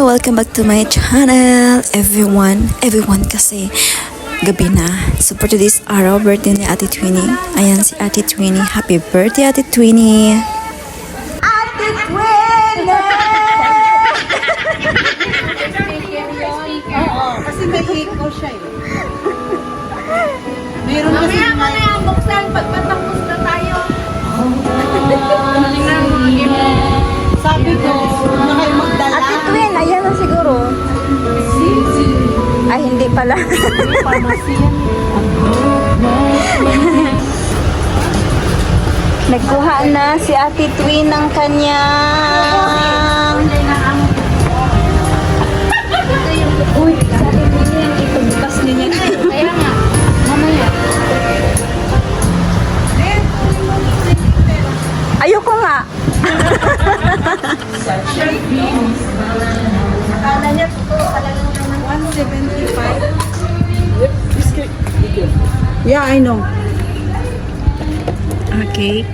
Welcome back to my channel, everyone kasi gabi na. So for today's araw, birthday ni Ate Twinnie. Ayan si Ate Twinnie. Happy birthday, Ate Twinnie! Ate Twinnie! Oo, kasi may echo siya eh. Meron kasi Mamaya buksan pag matapos na tayo. sabi ko, na kayo magdala. Ate Twin, ayan na siguro. Ay, hindi pala. Nagkuha na si Ate Twin ng kanyang... Uy, sa Ate Twin yan, ipagbukas niya. Kaya nga, mamaya. Ayoko nga. Akala niya, talagang 175. Yeah, I know. Cake.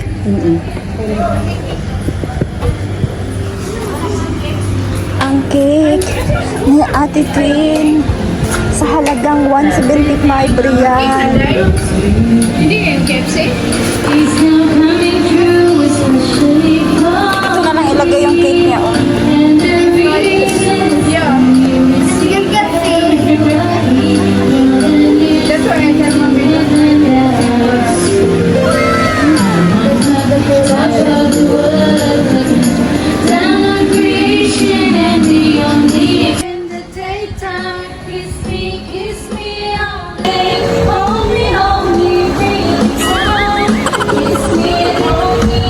Ang cake ni Ate Twin sa halagang 175 real. Hindi yung KFC? Ito na lang ilagay yung cake niya. Oh. Yeah. Yung KFC. That's why I tell mommy. In the daytime, kiss me all day. Hold me, bring it down. Kiss me, hold me,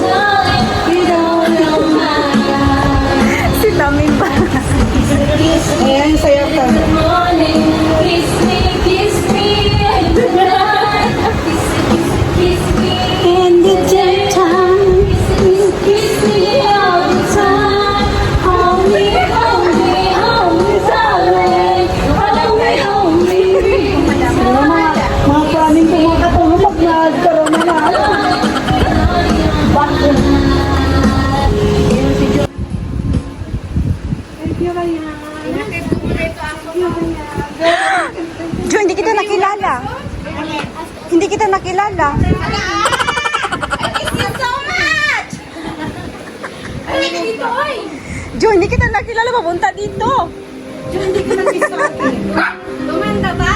darling. You don't know my eyes. Si Dami ba? Ayan, sayo ka. Morning, kiss me in the night. Kiss me In the daytime. kiss me all the time. Hold me, darling. Hold me, bring it down. Mga planning ko mga katulog na nagkaroon na bakit? Jo, hindi kita nakilala. Hindi kita nakilala. Thank you so much! Ay, dito, oy! Jo, hindi kita nakilala. Papunta dito. Gumanda ba?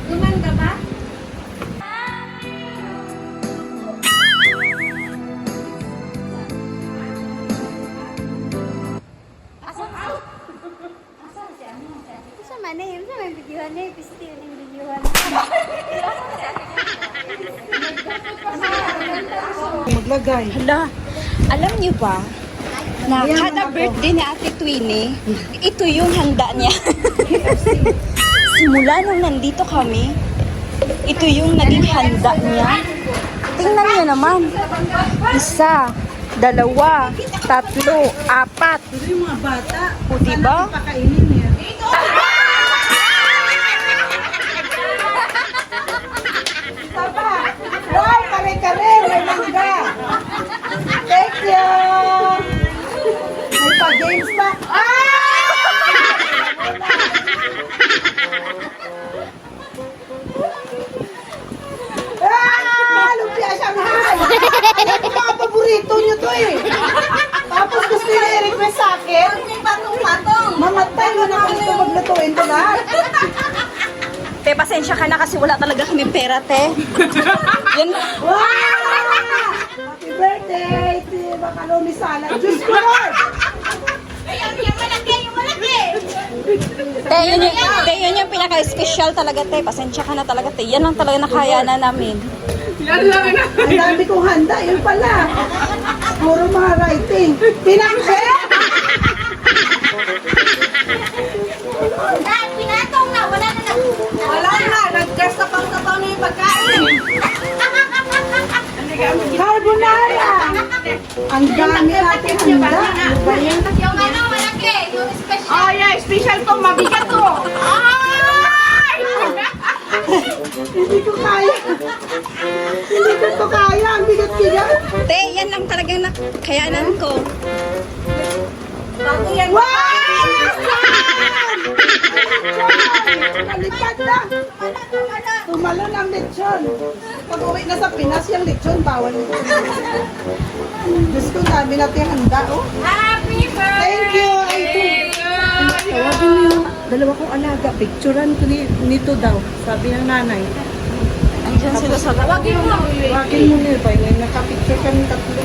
Gumanda ba? Sa mana yun? Sa may videohan na yung pisti yung videohan. Maglagay. Hala, alam niyo ba na kada birthday ni Ate Twinnie, ito yung handa niya. Simula nung nandito kami, ito yung naging handa niya. Tingnan niyo naman. 1, 2, 3, 4. Ito yung mga bata. O, diba? Pakainin niya. Papa! Wow, kare-kare! May mangga! Thank you! May pa-games pa. Lumpia Shanghai! Alam ko mga paborito niyo to eh. Tapos gusto niyo i-request sa akin. Patong-patong! Mamatay mo na kung ito maglutuin to lahat. Te, pasensya ka na kasi wala talaga kami pera, te. Yan. Wow! Happy birthday! Macaroni salad. Diyos ko, Lord! Yung malaki! Te, yun yung pinaka-special talaga, te. Pasensya ka na talaga, te. Yan lang talaga nakaya na namin. Ang dami kong handa. Yun pala. Puro mga writing. Pinangke! Pinatong na! Wala na! Wala na. Nagkasapaw-sapaw na yung pagkain. Carbonara! Ang dami natin handa. Ano ba yan? Yung ano, malaki! Yung special! Oh yeah, special to. Mabigat to. Ay! Hindi ko kaya. Hindi ko to kaya. Ang bigat-bigat. Te, yan lang talagang nakayanan ko. Wow! Nalipad na. Tumalon ang lechon. Pag uwi na sa Pinas, yung lechon, bawal mo. Diyos ko, dami natin handa, oh. Happy Thank you. Tawagin mo yung dalawa kong alaga. Picturean ko nito daw. Sabi ng nanay. Andiyan sila sa Tawagin mo nila ba? May nakapicture kami tatlo.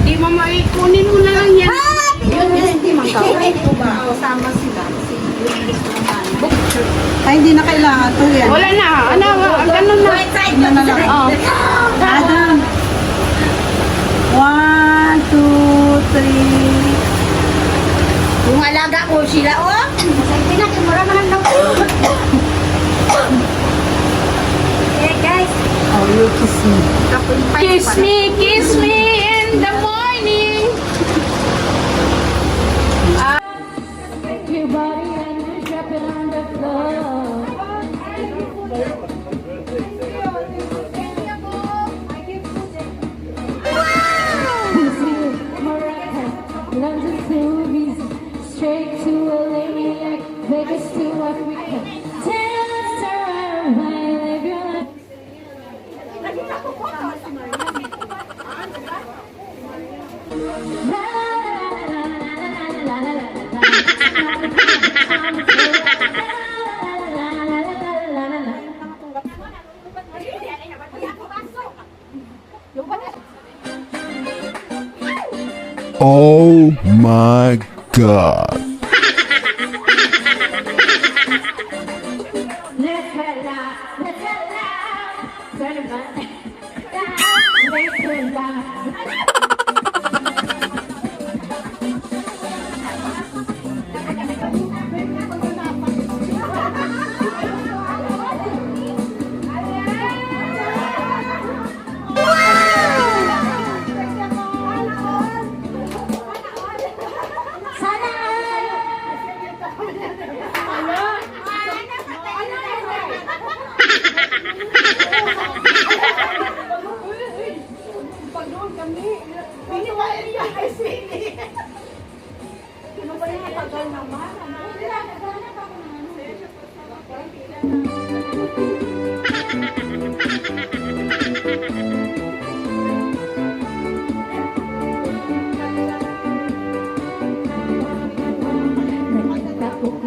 Di mama, kunin mo na lang yan. Yun, hindi man ka. Ito ba? Sama sila. Ay, hindi na kailangan to yan. Wala na. Ano, ganun na. Ano na lang. Oh. Adam. 1, 2, 3. Yung alaga ko sila, oh. Sa pinakimura man lang. Hey guys. Oh, you kiss me. Kiss me in the morning. Your body and you drop it on the floor. London to Ibiza, straight to LA, Vegas to Africa. Tell us around why you live your life. La, la, la, la, la, la, la, la, la. Oh my God. Let's head out, let's head out. Turn it back. Let's turn back.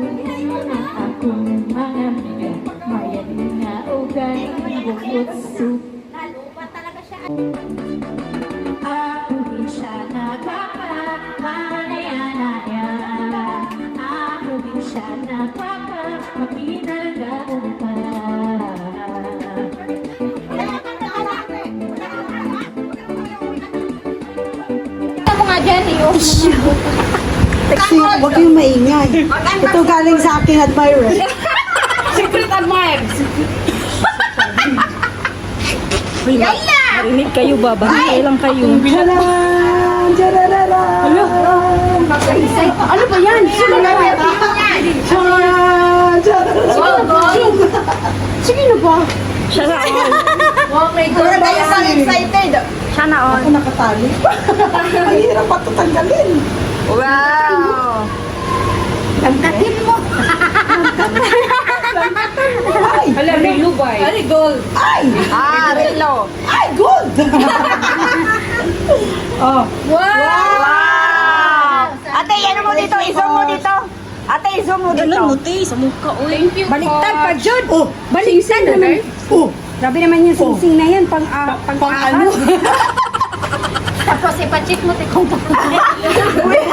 Akong mga amiga, mayan nga ugan, bukod soup. Nalupa talaga siya. Ako din siya nagpapamanaya-naya. Ako din siya nagpapapinalagaan pa. Ano nga dyan, yung Taxi, huwag kayong maingay. Ito galing sa aking admirer. Secret admired. Marinig kayo ba? Bahaya lang kayo. Tadaan! Tadadada! Ano ba yan? Sino na yan? Tadaan! Tadadada! Sige na ba? Wala tayo sa excited. Sana all. Ako nakatali. Ay, hirap pa ito tanggalin. Wow! Lamtatin mo. Ay! Hala, may lubay. Ay! Relo. Ay, good! Oh. Wow! Ate, ano mo dito? I-zoom mo dito. Ate, i-zoom mo dito. Ganun mo, te. Sa mukha, uy. Thank you Baliktad po. pa, Jud. Oh. Baliktad naman. Oh. Grabe naman yung sing-sing na yan. Pang ano? tapos ipacheck mo, tekong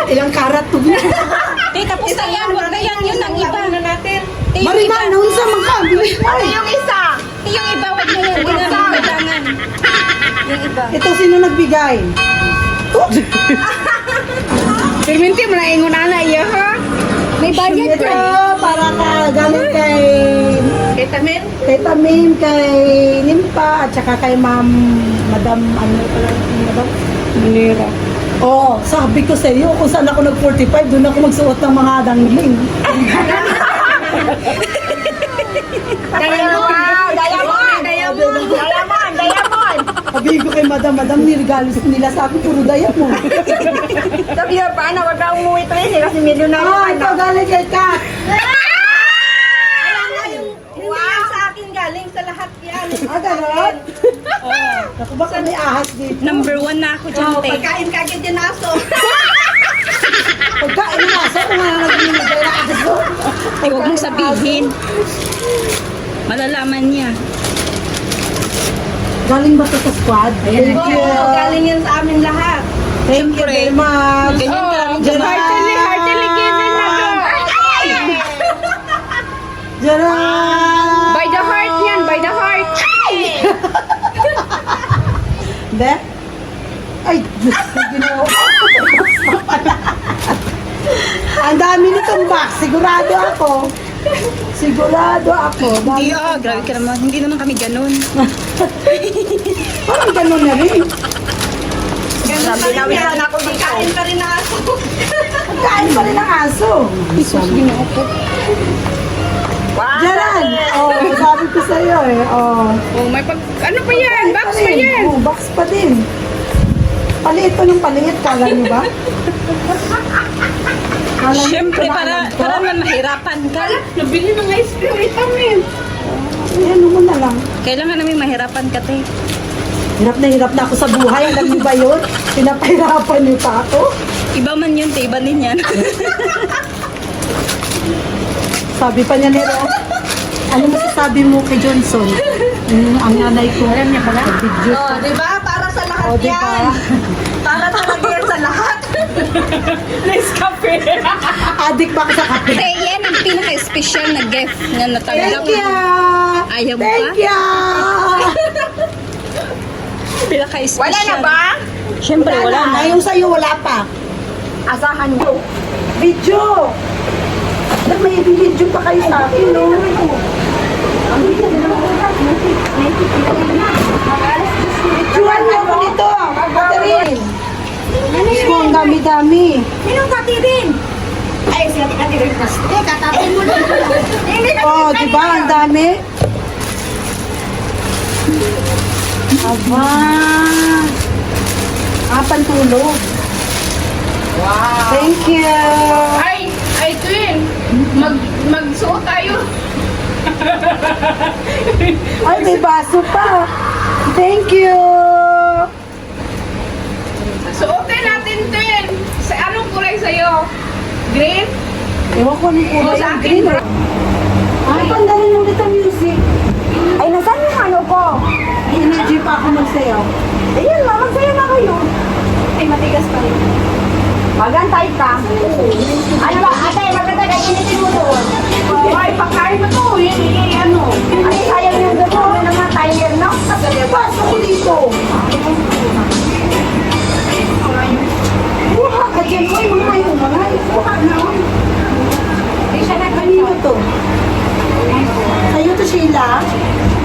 Ilang karat to. Te, tapos na yan. Huwag na yan. Yun ang iba. Na natin. Te, yung Marima, iba. noon sa mga bilis mo. Yung isa. Te, yung iba. Huwag na yan. Hindi na kailangan. Yung iba. Ito sino nagbigay? Perminti mo na ingon ana iya ha. May bayad Ito, ka. para ka galing kay Ketamin? kay Tamim, kay Nimpa, at saka kay Madam, ano pala, Madam? Manira. Oo, sabi ko sa iyo, kung saan ako nag-45, doon ako magsuot ng mga dangling. Diamond. Sabi ko kay Madam, nirigalo nila sa akin, puro diamond. Sabi niya, paano? Wag na umuwi to kasi milyonaryo Ah, ito galing kay Kat. ganon? Naku, baka may ahas dito. Number 1 na ako dyan, te. Pagkain ka agad yung aso. Pagkain ng aso, kung ano nag-inigay na aso. Ay, huwag mong sabihin. Malalaman niya. Galing ba ito sa squad? Thank you. Galing yan sa amin lahat. Thank you very much. Ganyan ka lang Heartily given na to. Jaran! By the heart yan, by the heart. Hindi? Ay, Diyos ko, ginawa. Ang dami nitong box. Sigurado ako. Sigurado ako. Hindi grabe ka naman. Hindi naman kami ganun. Parang gano'n na rin. Sabi namin na ako dito. Kain pa rin ang aso. Kain pa rin ang aso. Jaran! Oh, sabi ko sa'yo eh. Oh. Oh, may pag... Ano pa yan? Box pa yan. Oh, box pa din. Paliit pa ng paliit. Kala niyo ba? Kala niyo Siyempre, kailangan ko? para man mahirapan ka. Nabili ng ice cream namin. Ayan mo na lang. Kailangan namin mahirapan ka, te. Hirap na ako sa buhay. Alam niyo ba yun? Pinapahirapan niyo pa ako. Iba man yun, te. Iba din yan. Sabi pa niya nero, ano masasabi mo kay Johnson? Ang nanay ko. Alam niya pala? Video. Oh, di ba? Para sa lahat O, di ba? Para talaga yan sa lahat. Nice cafe. Adik ba ako sa kape? Te, yan ang pinaka-special na gift na natanggap. Thank you! Ayaw mo Thank pa? you! Pinaka-special. Wala na ba? Siyempre, wala na. Yung sa'yo, wala pa. Asahan mo. Video! Ba't may video pa kayo sa akin, no? Videoan mo ako dito, Catherine. Gusto mo ang dami-dami. Sinong katirin? Ay, si Ate Katirin. Eh, katapin mo lang. Hindi na. Oh, di ba? Ang dami. Aba. Pantulog. Wow. Thank you. Ay, Twin. Magsuot tayo. Ay, may baso pa. Thank you. Suotin natin, Twin. Sa anong kulay sa'yo? Green? Ewan ko anong kulay. O, sa Ang akin. green. Ay, pandalan lang dito music. Ay, nasaan yung ano ko? Energy pa ako magsayaw. Ayun, mama, sa'yo na kayo. Ay, matigas pa rin. Magantay ka. Ano ba, ate, maganda ka, initin mo doon. Ay, pakain mo to. Ano? Ay, sayang yung doon. Ano naman, timer, no? Kasi baso ko dito. Buha ka dyan. Uy, mga yun. Buha na. Uy. Ay, siya na Kanino to? Sa'yo to, Sheila?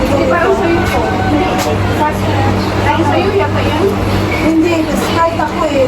Hindi parang sa'yo to. Ay, sa'yo yata yan. Hindi, kasi kahit ako eh.